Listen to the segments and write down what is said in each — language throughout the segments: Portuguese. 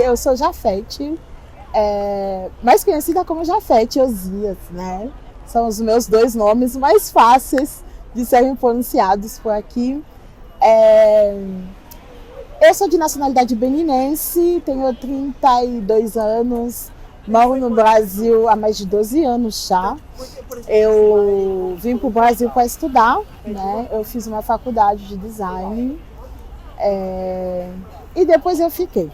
eu sou Jafete, mais conhecida como Jafete Osias, né? São os meus dois nomes mais fáceis de serem pronunciados por aqui. Eu sou de nacionalidade beninense, tenho 32 anos, moro no Brasil há mais de 12 anos já. Eu vim para o Brasil para estudar, né? Eu fiz uma faculdade de design e depois eu fiquei.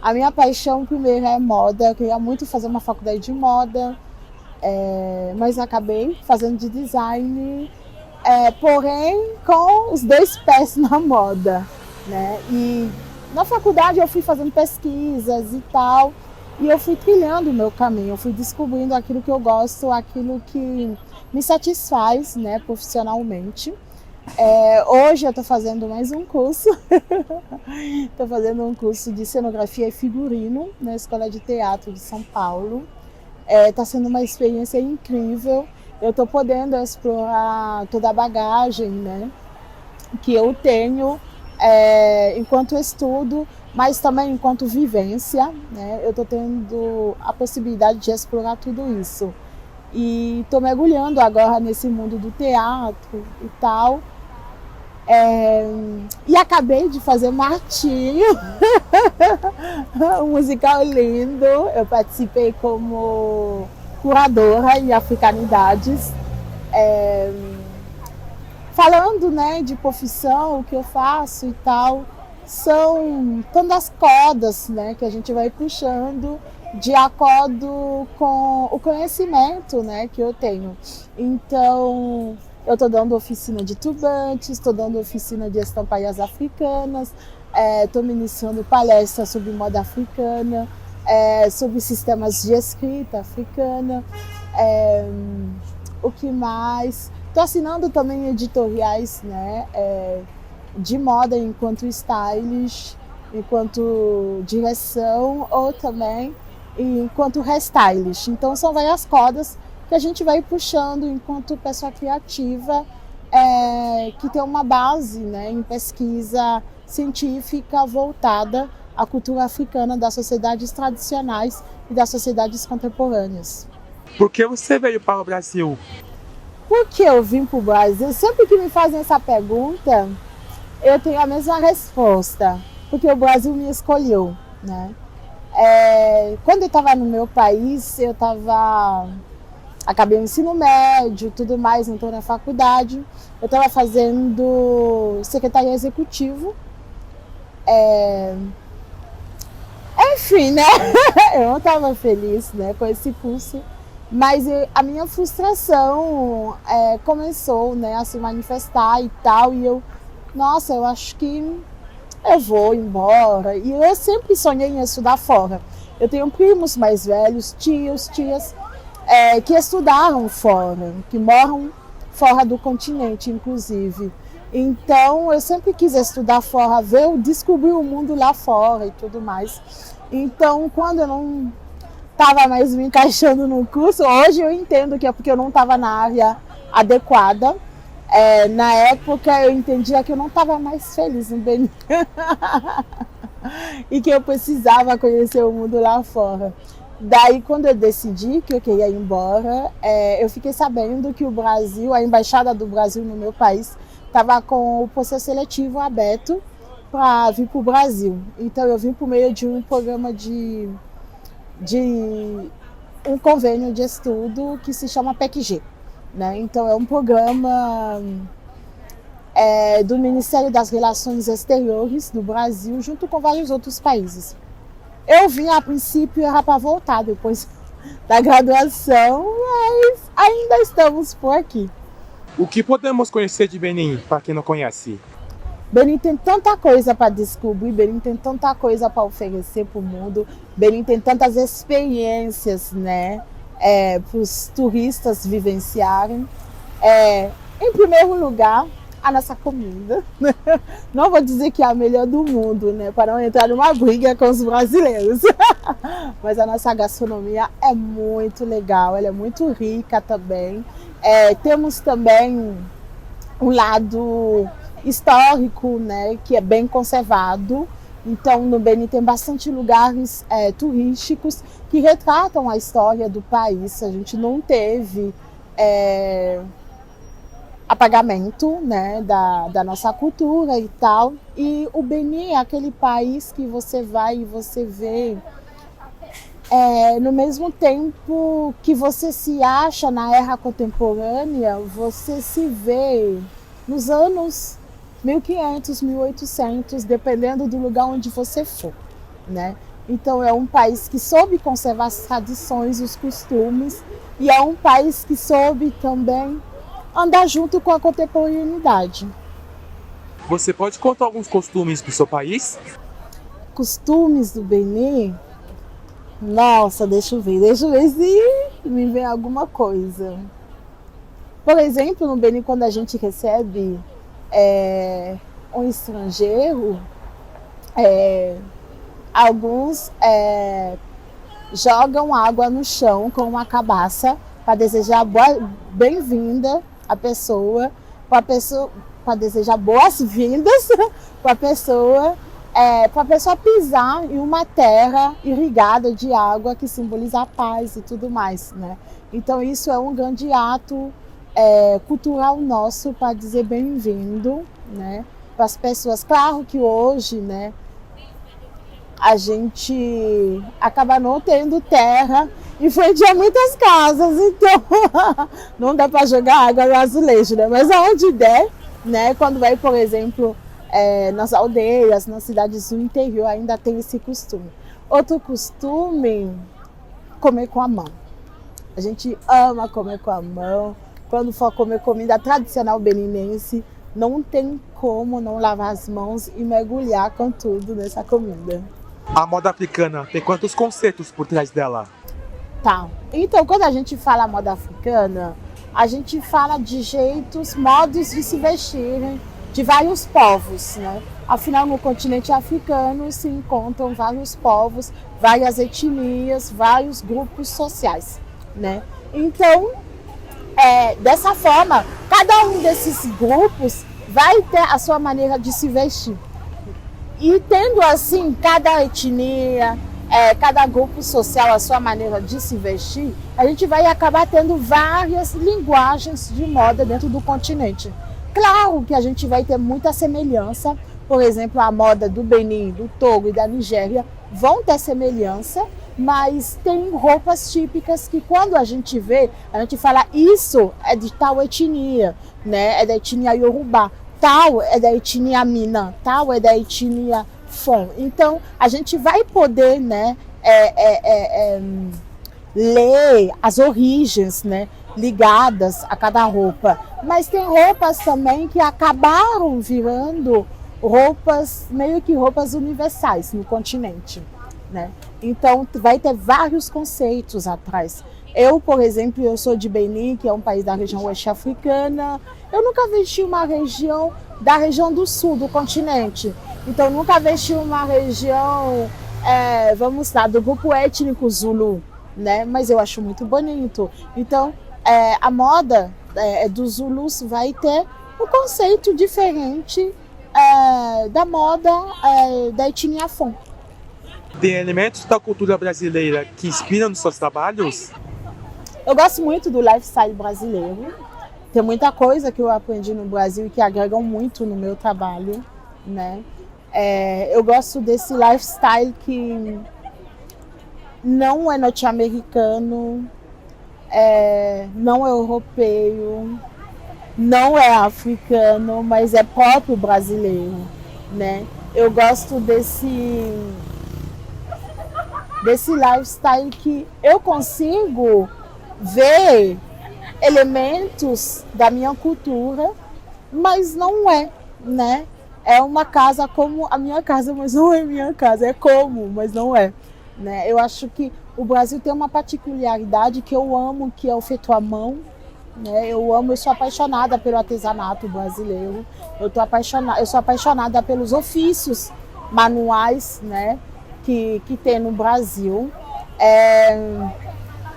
A minha paixão primeiro é moda, eu queria muito fazer uma faculdade de moda, mas acabei fazendo de design, porém com os dois pés na moda, né? E na faculdade eu fui fazendo pesquisas e tal, e eu fui trilhando o meu caminho, eu fui descobrindo aquilo que eu gosto, aquilo que me satisfaz, né, profissionalmente. Hoje eu estou fazendo mais um curso, estou fazendo um curso de cenografia e figurino na Escola de Teatro de São Paulo. Está sendo uma experiência incrível, eu estou podendo explorar toda a bagagem, né, que eu tenho enquanto estudo, mas também enquanto vivência, né, eu estou tendo a possibilidade de explorar tudo isso. E estou mergulhando agora nesse mundo do teatro e tal. E acabei de fazer Martinho, um musical lindo. Eu participei como curadora em Africanidades. Falando, né, de profissão, o que eu faço e tal, são tantas cordas, né, que a gente vai puxando de acordo com o conhecimento, né, que eu tenho. Então, eu estou dando oficina de turbantes, estou dando oficina de estampaias africanas, estou ministrando palestras sobre moda africana, sobre sistemas de escrita africana, o que mais? Estou assinando também editoriais, né, de moda enquanto stylist, enquanto direção ou também enquanto restylist. Então são várias cordas que a gente vai puxando enquanto pessoa criativa, que tem uma base, né, em pesquisa científica voltada à cultura africana das sociedades tradicionais e das sociedades contemporâneas. Por que você veio para o Brasil? Por que eu vim para o Brasil? Sempre que me fazem essa pergunta, eu tenho a mesma resposta, porque o Brasil me escolheu, né? Quando eu estava no meu país, acabei o ensino médio, tudo mais, então na faculdade, eu estava fazendo secretaria executivo, enfim, né? Eu não estava feliz, né, com esse curso, mas a minha frustração começou, né, a se manifestar e tal, e eu acho que eu vou embora. E eu sempre sonhei em estudar fora. Eu tenho primos mais velhos, tios, tias, que estudaram fora, que moram fora do continente, inclusive. Então, eu sempre quis estudar fora, descobrir o mundo lá fora e tudo mais. Então, quando eu não estava mais me encaixando no curso, hoje eu entendo que é porque eu não estava na área adequada. Na época eu entendia que eu não estava mais feliz no Benin e que eu precisava conhecer o mundo lá fora. Daí, quando eu decidi que eu queria ir embora, eu fiquei sabendo que o Brasil, a Embaixada do Brasil no meu país, estava com o processo seletivo aberto para vir para o Brasil. Então eu vim por meio de um programa de um convênio de estudo que se chama PECG. Né? Então é um programa do Ministério das Relações Exteriores do Brasil, junto com vários outros países. Eu vim a princípio era para voltar depois da graduação, mas ainda estamos por aqui. O que podemos conhecer de Benin, para quem não conhece? Benin tem tanta coisa para descobrir, Benin tem tanta coisa para oferecer para o mundo, Benin tem tantas experiências, né? Para os turistas vivenciarem. Em primeiro lugar, a nossa comida. Não vou dizer que é a melhor do mundo, né, para não entrar numa briga com os brasileiros. Mas a nossa gastronomia é muito legal, ela é muito rica também. Temos também um lado histórico, né, que é bem conservado. Então, no Benin tem bastante lugares turísticos que retratam a história do país. A gente não teve apagamento, né, da nossa cultura e tal. E o Benin é aquele país que você vai e você vê, no mesmo tempo que você se acha na era contemporânea, você se vê nos anos 1500, 1800, dependendo do lugar onde você for, né? Então é um país que soube conservar as tradições, os costumes, e é um país que soube também andar junto com a contemporaneidade. Você pode contar alguns costumes do seu país? Costumes do Benin? Nossa, deixa eu ver se me vem alguma coisa. Por exemplo, no Benin, quando a gente recebe um estrangeiro, alguns jogam água no chão com uma cabaça para desejar bem-vinda à pessoa, para desejar boas-vindas para a pessoa pisar em uma terra irrigada de água que simboliza a paz e tudo mais, né? Então isso é um grande ato cultural nosso para dizer bem-vindo, né, para as pessoas. Claro que hoje, né, a gente acaba não tendo terra em frente a muitas casas, então não dá para jogar água no azulejo, né? Mas aonde der, né, quando vai, por exemplo, nas aldeias, nas cidades do interior, ainda tem esse costume. Outro costume, comer com a mão. A gente ama comer com a mão. Quando for comer comida tradicional beninense, não tem como não lavar as mãos e mergulhar com tudo nessa comida. A moda africana tem quantos conceitos por trás dela? Tá. Então, quando a gente fala moda africana, a gente fala de jeitos, modos de se vestirem de vários povos, né? Afinal, no continente africano se encontram vários povos, várias etnias, vários grupos sociais, né? Então, dessa forma, cada um desses grupos vai ter a sua maneira de se vestir. E tendo assim, cada etnia, cada grupo social a sua maneira de se vestir, a gente vai acabar tendo várias linguagens de moda dentro do continente. Claro que a gente vai ter muita semelhança, por exemplo, a moda do Benin, do Togo e da Nigéria vão ter semelhança, mas tem roupas típicas que quando a gente vê, a gente fala isso é de tal etnia, né? É da etnia Yorubá, tal é da etnia Mina, tal é da etnia Fon. Então a gente vai poder, né, ler as origens, né, ligadas a cada roupa. Mas tem roupas também que acabaram virando roupas, meio que roupas universais no continente, né? Então vai ter vários conceitos atrás. Eu, por exemplo, eu sou de Benin, que é um país da região oeste africana. Eu nunca vesti uma região da região do sul do continente. Então nunca vesti uma região, vamos lá, do grupo étnico Zulu, né? Mas eu acho muito bonito. Então a moda dos Zulus vai ter um conceito diferente da moda da etnia Fon. Tem elementos da cultura brasileira que inspiram nos seus trabalhos? Eu gosto muito do lifestyle brasileiro. Tem muita coisa que eu aprendi no Brasil e que agregam muito no meu trabalho, né? Eu gosto desse lifestyle que não é norte-americano, não é europeu, não é africano, mas é próprio brasileiro, né? Eu gosto desse lifestyle que eu consigo ver elementos da minha cultura, mas não é, né? É uma casa como a minha casa, mas não é minha casa. É como, mas não é, né? Eu acho que o Brasil tem uma particularidade que eu amo, que é o feito à mão, né? Eu sou apaixonada pelo artesanato brasileiro. Eu sou apaixonada pelos ofícios manuais, né? Que tem no Brasil.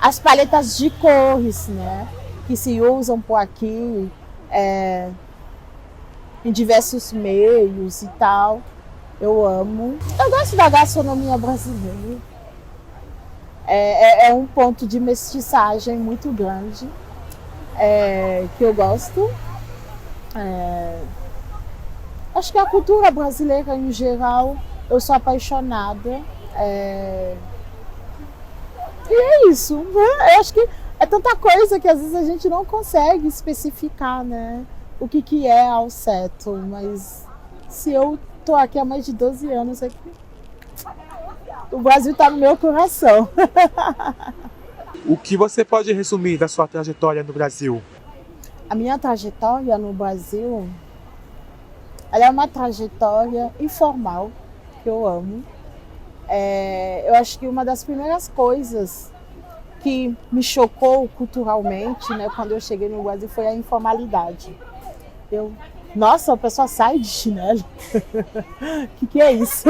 As paletas de cores, né, que se usam por aqui, em diversos meios e tal. Eu amo. Eu gosto da gastronomia brasileira. É um ponto de mestiçagem muito grande que eu gosto. Acho que a cultura brasileira em geral, eu sou apaixonada. E é isso. Eu acho que é tanta coisa que às vezes a gente não consegue especificar, né? O que é ao certo. Mas se eu tô aqui há mais de 12 anos, o Brasil tá no meu coração. O que você pode resumir da sua trajetória no Brasil? A minha trajetória no Brasil, ela é uma trajetória informal, que eu amo. Eu acho que uma das primeiras coisas que me chocou culturalmente, né, quando eu cheguei no Brasil, foi a informalidade. Nossa, a pessoa sai de chinelo. Que é isso?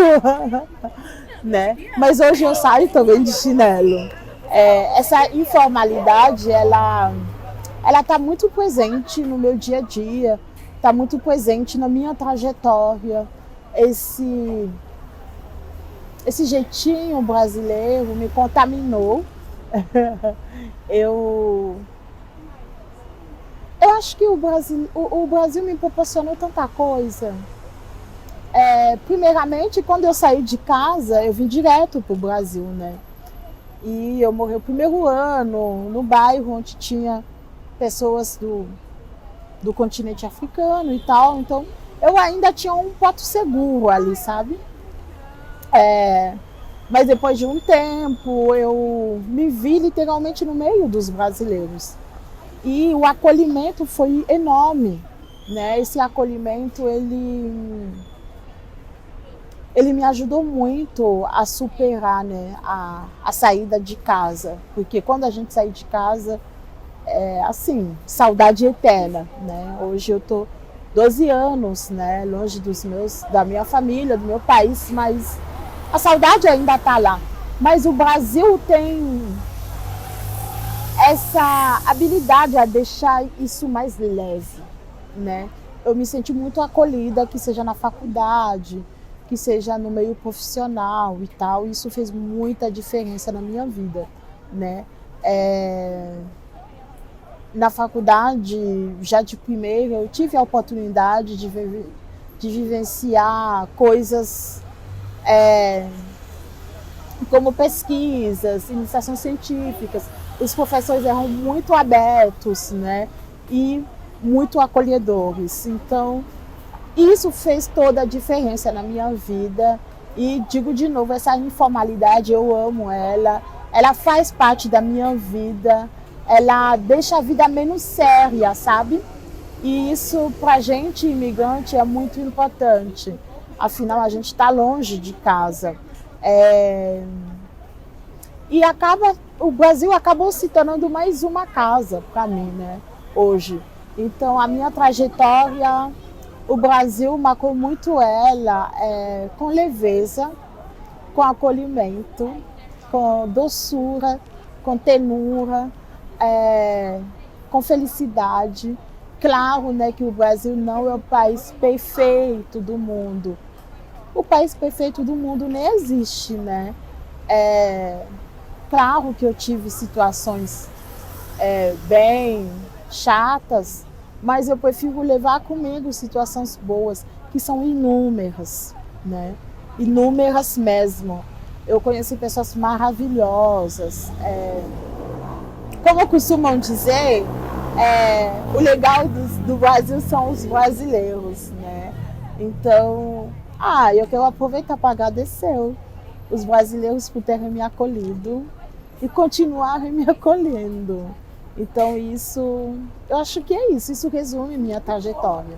Né? Mas hoje eu saio também de chinelo. Essa informalidade, ela está muito presente no meu dia a dia, está muito presente na minha trajetória. Esse jeitinho brasileiro me contaminou. Eu acho que o Brasil me proporcionou tanta coisa. Primeiramente, quando eu saí de casa, eu vim direto para o Brasil, né? E eu morei o primeiro ano no bairro onde tinha pessoas do continente africano e tal. Então, eu ainda tinha um porto seguro ali, sabe? Mas depois de um tempo, eu me vi literalmente no meio dos brasileiros. E o acolhimento foi enorme, né? Esse acolhimento, ele me ajudou muito a superar, né, a saída de casa. Porque quando a gente sai de casa, assim, saudade eterna, né? Hoje eu tô 12 anos, né, longe da minha família, do meu país, mas a saudade ainda está lá. Mas o Brasil tem essa habilidade a deixar isso mais leve, né? Eu me senti muito acolhida, que seja na faculdade, que seja no meio profissional e tal. Isso fez muita diferença na minha vida, né? Na faculdade, já de primeira, eu tive a oportunidade de vivenciar coisas como pesquisas, iniciações científicas. Os professores eram muito abertos, né? E muito acolhedores. Então, isso fez toda a diferença na minha vida. E digo de novo, essa informalidade, eu amo ela. Ela faz parte da minha vida. Ela deixa a vida menos séria, sabe? E isso, pra gente, imigrante, é muito importante. Afinal, a gente está longe de casa. E o Brasil acabou se tornando mais uma casa para mim, né? Hoje. Então, a minha trajetória, o Brasil marcou muito ela com leveza, com acolhimento, com doçura, com tenura, com felicidade. Claro, né, que o Brasil não é o país perfeito do mundo. O país perfeito do mundo nem existe, né? Claro que eu tive situações bem chatas, mas eu prefiro levar comigo situações boas, que são inúmeras, né? Inúmeras mesmo. Eu conheci pessoas maravilhosas. Como costumam dizer, o legal do Brasil são os brasileiros, né? Então, eu quero aproveitar para agradecer os brasileiros por terem me acolhido e continuarem me acolhendo. Então, eu acho que é isso resume minha trajetória.